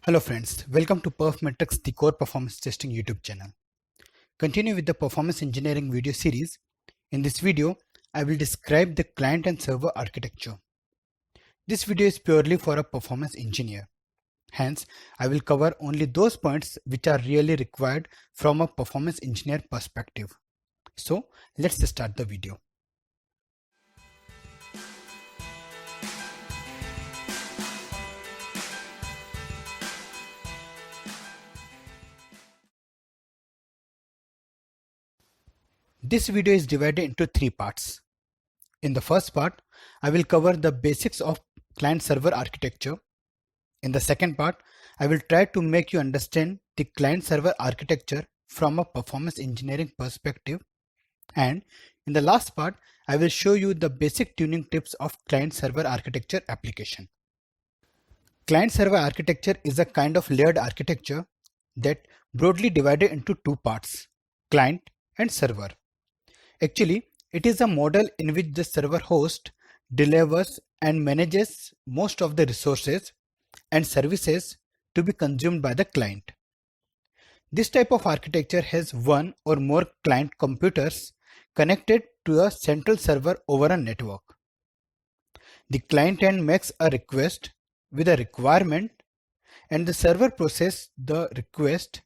Hello friends, welcome to Perf the core performance testing YouTube channel. Continue with the performance engineering video series. In this video, I will describe the client and server architecture. This video is purely for a performance engineer. Hence, I will cover only those points which are really required from a performance engineer perspective. So, let's start the video. This video is divided into three parts. In the first part, I will cover the basics of client-server architecture. In the second part, I will try to make you understand the client-server architecture from a performance engineering perspective. And in the last part, I will show you the basic tuning tips of client-server architecture application. Client-server architecture is a kind of layered architecture that broadly divided into two parts, client and server. Actually, it is a model in which the server host delivers and manages most of the resources and services to be consumed by the client. This type of architecture has one or more client computers connected to a central server over a network. The client end makes a request with a requirement and the server processes the request,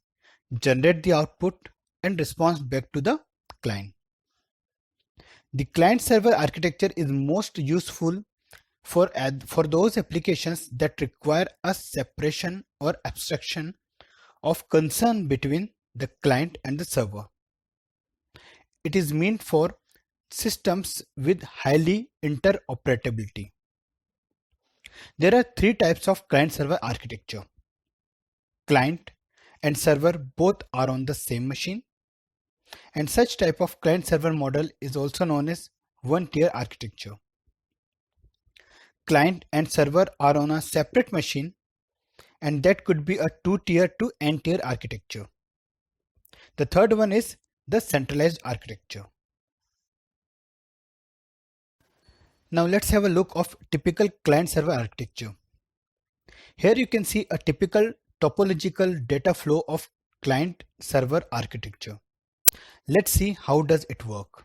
generate the output and responds back to the client. The client-server architecture is most useful for those applications that require a separation or abstraction of concern between the client and the server. It is meant for systems with highly interoperability. There are three types of client-server architecture. Client and server both are on the same machine. And such type of client-server model is also known as one-tier architecture. Client and server are on a separate machine, and that could be a two-tier to n-tier architecture. The third one is the centralized architecture. Now let's have a look of typical client-server architecture. Here you can see a typical topological data flow of client-server architecture. Let's see how does it work.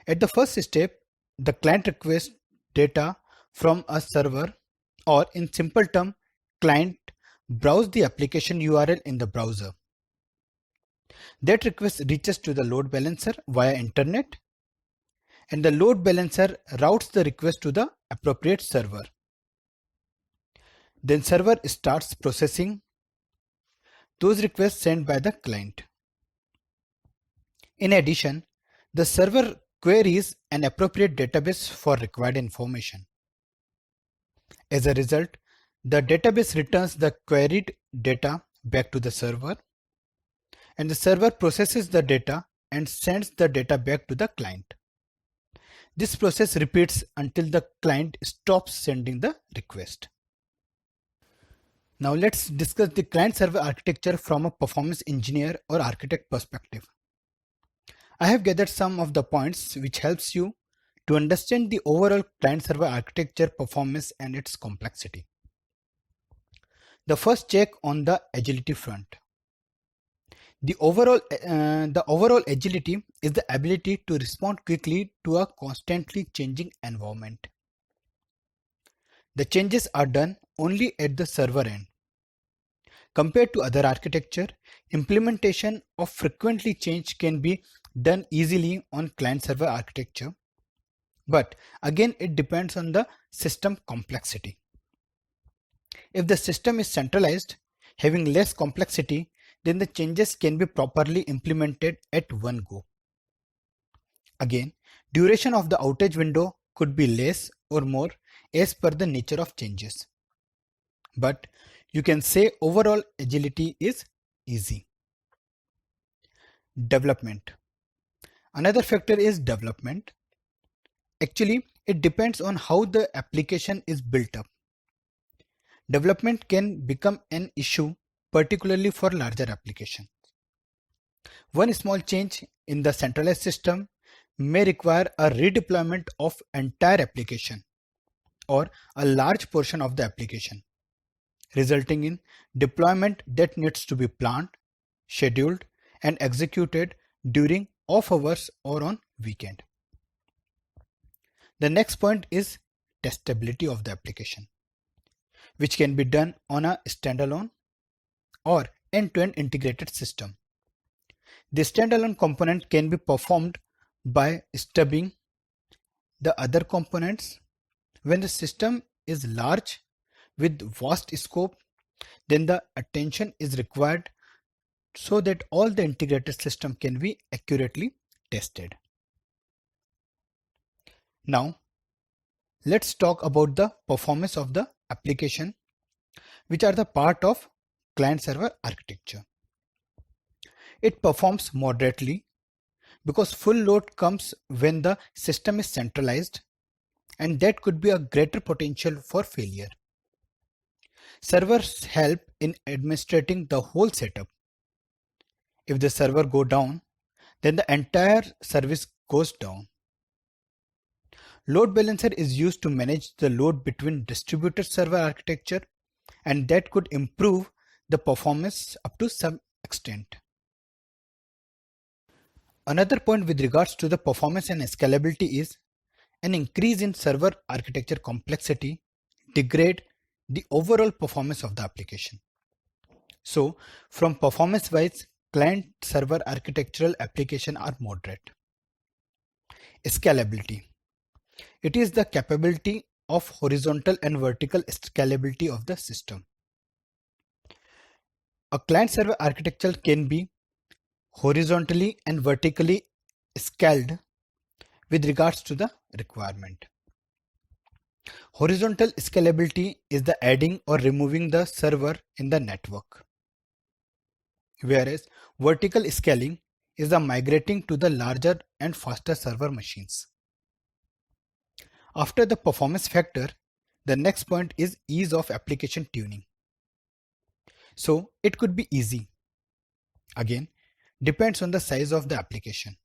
At the first step, the client requests data from a server, or in simple term, client browse the application URL in the browser. That request reaches to the load balancer via internet, and the load balancer routes the request to the appropriate server. Then server starts processing those requests sent by the client. In addition, the server queries an appropriate database for required information. As a result, the database returns the queried data back to the server, and the server processes the data and sends the data back to the client. This process repeats until the client stops sending the request. Now let's discuss the client-server architecture from a performance engineer or architect perspective. I have gathered some of the points which helps you to understand the overall client-server architecture performance and its complexity. The first check on the agility front. The overall agility is the ability to respond quickly to a constantly changing environment. The changes are done only at the server end. Compared to other architecture, implementation of frequently change can be done easily on client-server architecture, but again it depends on the system complexity. If the system is centralized, having less complexity, then the changes can be properly implemented at one go. Again, duration of the outage window could be less or more as per the nature of changes. But you can say overall agility is easy. Development. Another factor is development. Actually, it depends on how the application is built up. Development can become an issue, particularly for larger applications. One small change in the centralized system may require a redeployment of entire application or a large portion of the application. resulting in deployment that needs to be planned, scheduled, and executed during off hours or on weekend. The next point is testability of the application, which can be done on a standalone or end-to-end integrated system. The standalone component can be performed by stubbing the other components. When the system is large with vast scope, then the attention is required so that all the integrated system can be accurately tested. Now, let's talk about the performance of the application, which are the part of client-server architecture. It performs moderately because full load comes when the system is centralized, and that could be a greater potential for failure. Servers help in administrating the whole setup. If the server goes down, then the entire service goes down. Load balancer is used to manage the load between distributed server architecture, and that could improve the performance up to some extent. Another point with regards to the performance and scalability is an increase in server architecture complexity degrade the overall performance of the application. So, from performance wise, client-server architectural applications are moderate. Scalability. It is the capability of horizontal and vertical scalability of the system. A client-server architecture can be horizontally and vertically scaled with regards to the requirement. Horizontal scalability is the adding or removing the server in the network, whereas vertical scaling is the migrating to the larger and faster server machines. After the performance factor, the next point is ease of application tuning. So it could be easy. Again, depends on the size of the application.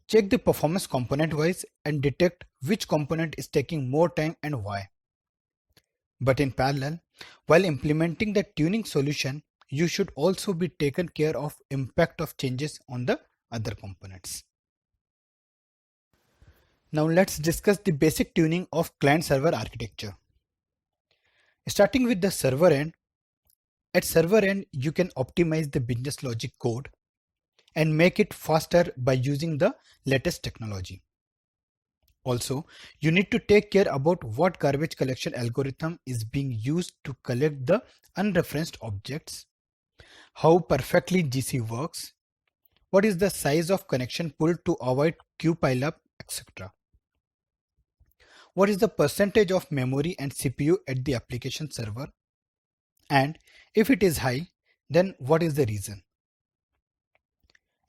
Check the performance component wise and detect which component is taking more time and why. But in parallel, while implementing the tuning solution, you should also be taken care of impact of changes on the other components. Now let's discuss the basic tuning of client-server architecture. Starting with the server end, at server end you can optimize the business logic code and make it faster by using the latest technology. Also, you need to take care about what garbage collection algorithm is being used to collect the unreferenced objects, how perfectly GC works, what is the size of connection pool to avoid queue pileup, etc. What is the percentage of memory and CPU at the application server, and if it is high, then what is the reason?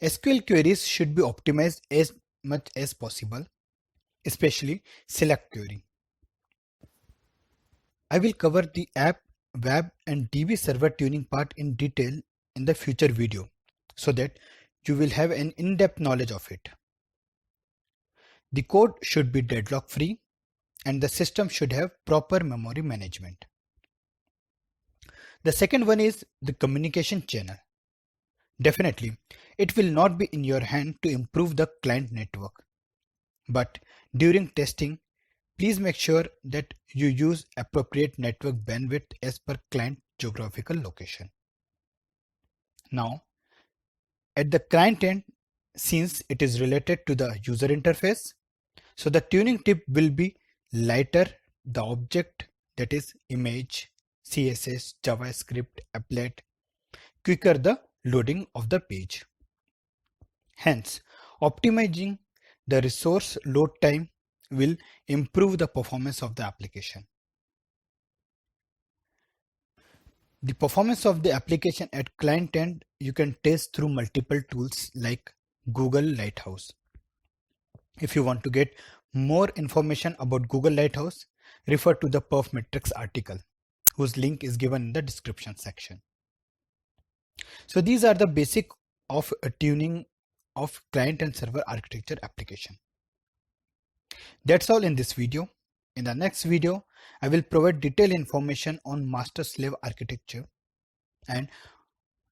SQL queries should be optimized as much as possible, especially select query. I will cover the app, web and DB server tuning part in detail in the future video so that you will have an in-depth knowledge of it. The code should be deadlock free and the system should have proper memory management. The second one is the communication channel. Definitely, it will not be in your hand to improve the client network. But during testing, please make sure that you use appropriate network bandwidth as per client geographical location. Now, at the client end, since it is related to the user interface, so the tuning tip will be lighter the object, that is image, CSS, JavaScript, applet, quicker the loading of the page. Hence, optimizing the resource load time will improve the performance of the application. The performance of the application at client end you can test through multiple tools like Google Lighthouse. If you want to get more information about Google Lighthouse, refer to the PerfMetrics article, whose link is given in the description section. So these are the basic of tuning of client and server architecture application. That's all in this video. In the next video, I will provide detailed information on master-slave architecture and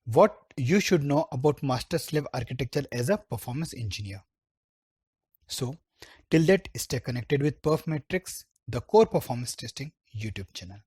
what you should know about master-slave architecture as a performance engineer. So, till that, stay connected with Perf Metrics, the core performance testing YouTube channel.